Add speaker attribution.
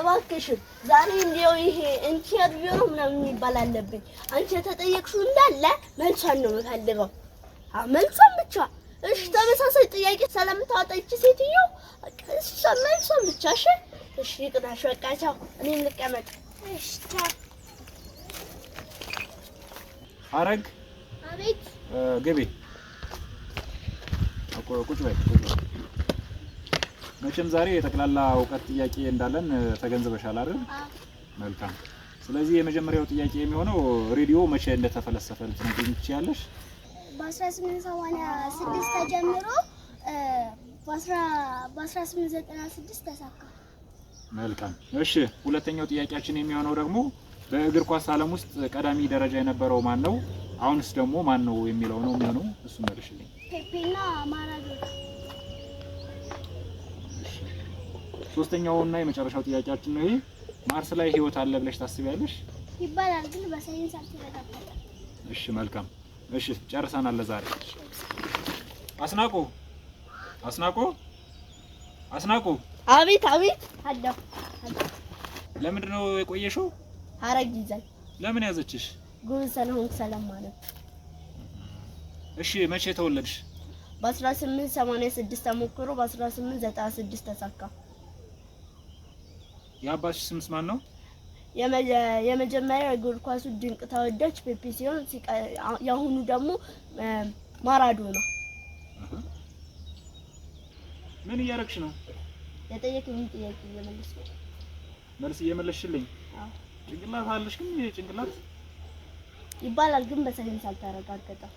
Speaker 1: እባክሽን ዛሬ እንደው ይሄ ኢንተርቪው ነው ምናምን የሚባል አለብኝ። አንቺ የተጠየቅሽው እንዳለ መልሷን ነው የምፈልገው። መልሷን ብቻ። እሺ ተመሳሳይ ጥያቄ ስለምታወጣ ይቺ ሴትዮ እሷ መልሷን ብቻ። እሺ ይቅናሽ፣ በቃ ቻው። እኔም ልቀመጥ። እሺ ቻው።
Speaker 2: ሐረግ
Speaker 1: አቤት።
Speaker 2: ግቢ። ቁጭ በይ። መቼም ዛሬ የጠቅላላ እውቀት ጥያቄ እንዳለን ተገንዝበሻል አይደል? መልካም። ስለዚህ የመጀመሪያው ጥያቄ የሚሆነው ሬዲዮ መቼ እንደተፈለሰፈ ልትነግሪኝ ትችያለሽ?
Speaker 3: በ1886 ተጀምሮ በ1896 ተሳካ።
Speaker 2: መልካም። እሺ ሁለተኛው ጥያቄያችን የሚሆነው ደግሞ በእግር ኳስ ዓለም ውስጥ ቀዳሚ ደረጃ የነበረው ማን ነው? አሁንስ ደግሞ ማን ነው የሚለው ነው የሚሆነው። እሱ መልሽልኝ።
Speaker 3: ፔፔና ማራዶና።
Speaker 2: ሶስተኛውና የመጨረሻው ጥያቄያችን ነው። ይሄ ማርስ ላይ ህይወት አለ ብለሽ ታስቢያለሽ?
Speaker 3: ይባላል ግን በሳይንስ አልተረጋገጠም።
Speaker 2: እሺ መልካም። እሺ ጨርሰናል ለዛሬ። አስናቁ።
Speaker 1: አቤት አለሁ።
Speaker 2: ለምንድን ነው የቆየሽው?
Speaker 1: ሐረግ ይዘን።
Speaker 2: ለምን ያዘችሽ?
Speaker 1: ጉብል ስለሆንክ ሰላም ማለት።
Speaker 2: እሺ መቼ ተወለድሽ?
Speaker 1: በ1886 ተሞክሮ በ1896 ተሳካ።
Speaker 2: የአባትሽ ስምስ ማን ነው?
Speaker 1: የመጀመሪያው የእግር ኳሱ ድንቅ ተወዳጅ ፔፔ ሲሆን የአሁኑ ደግሞ ማራዶና።
Speaker 2: ምን እያደረግሽ ነው?
Speaker 1: የጠየቀኝ ጥያቄ እየመለስኩ።
Speaker 2: መልስ እየመለስሽልኝ?
Speaker 1: አዎ።
Speaker 2: ጭንቅላት አለሽ ግን ጭንቅላት
Speaker 1: ይባላል ግን በሳይንስ አልተረጋገጠም።